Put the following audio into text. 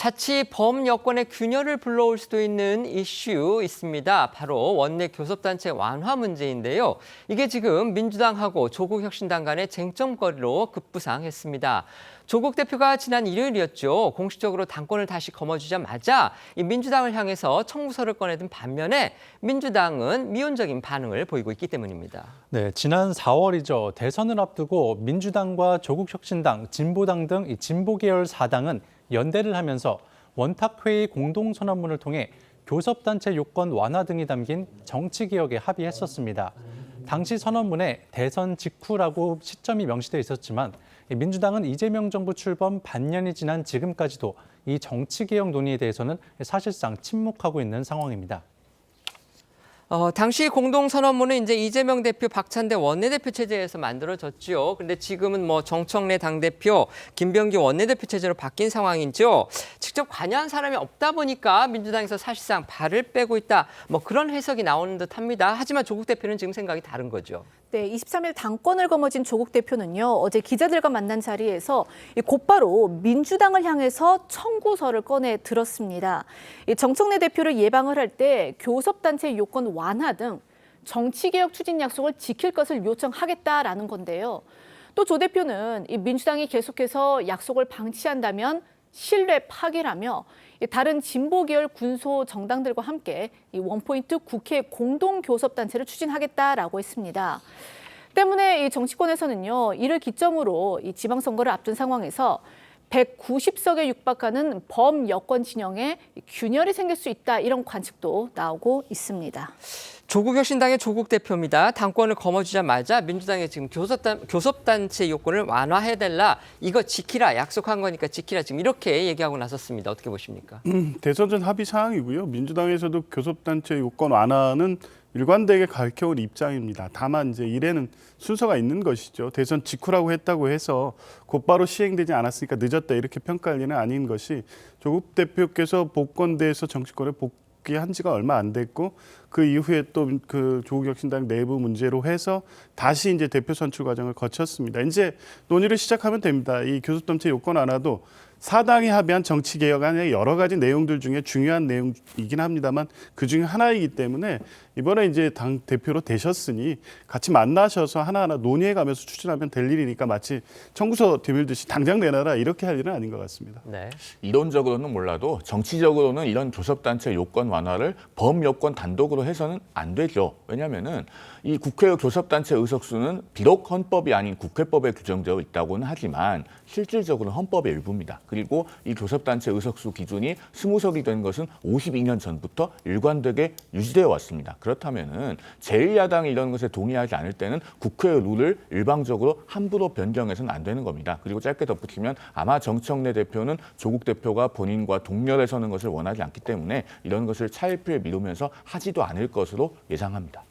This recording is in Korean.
자칫 범여권의 균열을 불러올 수도 있는 이슈 있습니다. 바로 원내 교섭단체 완화 문제인데요. 이게 지금 민주당하고 조국혁신당 간의 쟁점거리로 급부상했습니다. 조국 대표가 지난 일요일이었죠. 공식적으로 당권을 다시 거머쥐자마자 이 민주당을 향해서 청구서를 꺼내든 반면에 민주당은 미온적인 반응을 보이고 있기 때문입니다. 네, 지난 4월이죠. 대선을 앞두고 민주당과 조국혁신당, 진보당 등 이 진보계열 4당은 연대를 하면서 원탁회의 공동선언문을 통해 교섭단체 요건 완화 등이 담긴 정치개혁에 합의했었습니다. 당시 선언문에 대선 직후라고 시점이 명시돼 있었지만 민주당은 이재명 정부 출범 반년이 지난 지금까지도 이 정치개혁 논의에 대해서는 사실상 침묵하고 있는 상황입니다. 당시 공동선언문은 이제 이재명 대표, 박찬대 원내대표 체제에서 만들어졌죠. 그런데 지금은 뭐 정청래 당대표, 김병기 원내대표 체제로 바뀐 상황이죠. 직접 관여한 사람이 없다 보니까 민주당에서 사실상 발을 빼고 있다. 뭐 그런 해석이 나오는 듯합니다. 하지만 조국 대표는 지금 생각이 다른 거죠. 네, 23일 당권을 거머쥔 조국 대표는요, 어제 기자들과 만난 자리에서 곧바로 민주당을 향해서 청구서를 꺼내 들었습니다. 정청래 대표를 예방을 할 때 교섭단체 요건 완화 등 정치개혁 추진 약속을 지킬 것을 요청하겠다라는 건데요. 또 조 대표는 이 민주당이 계속해서 약속을 방치한다면 신뢰 파괴라며 다른 진보계열 군소 정당들과 함께 이 원포인트 국회 공동교섭단체를 추진하겠다라고 했습니다. 때문에 이 정치권에서는요, 이를 기점으로 이 지방선거를 앞둔 상황에서 190석에 육박하는 범여권 진영에 균열이 생길 수 있다, 이런 관측도 나오고 있습니다. 조국혁신당의 조국 대표입니다. 당권을 거머쥐자마자 민주당에 지금 교섭단체 요건을 완화해달라. 이거 지키라. 약속한 거니까 지키라. 지금 이렇게 얘기하고 나섰습니다. 어떻게 보십니까? 대선 전 합의 사항이고요. 민주당에서도 교섭단체 요건 완화는 일관되게 밝혀온 입장입니다. 다만 이제 이래는 순서가 있는 것이죠. 대선 직후라고 했다고 해서 곧바로 시행되지 않았으니까 늦었다 이렇게 평가할 일은 아닌 것이, 조국 대표께서 복권대에서 정치권에 복귀한 지가 얼마 안 됐고 그 이후에 또 그 조국혁신당 내부 문제로 해서 다시 이제 대표 선출 과정을 거쳤습니다. 이제 논의를 시작하면 됩니다. 이 교섭단체 요건 완화도 사당이 합의한 정치개혁안의 여러 가지 내용들 중에 중요한 내용이긴 합니다만 그 중에 하나이기 때문에 이번에 이제 당 대표로 되셨으니 같이 만나셔서 하나하나 논의해가면서 추진하면 될 일이니까 마치 청구서 드밀듯이 당장 내놔라 이렇게 할 일은 아닌 것 같습니다. 네. 이론적으로는 몰라도 정치적으로는 이런 교섭단체 요건 완화를 범여권 단독으로 해서는 안 되죠. 왜냐하면은 이 국회 교섭단체 의석수는 비록 헌법이 아닌 국회법에 규정되어 있다고는 하지만 실질적으로는 헌법의 일부입니다. 그리고 이 교섭단체 의석수 기준이 20석이 된 것은 52년 전부터 일관되게 유지되어 왔습니다. 그렇다면은 제1야당이 이런 것에 동의하지 않을 때는 국회의 룰을 일방적으로 함부로 변경해서는 안 되는 겁니다. 그리고 짧게 덧붙이면 아마 정청래 대표는 조국 대표가 본인과 동렬에 서는 것을 원하지 않기 때문에 이런 것을 차일피일 미루면서 하지도 않을 것으로 예상합니다.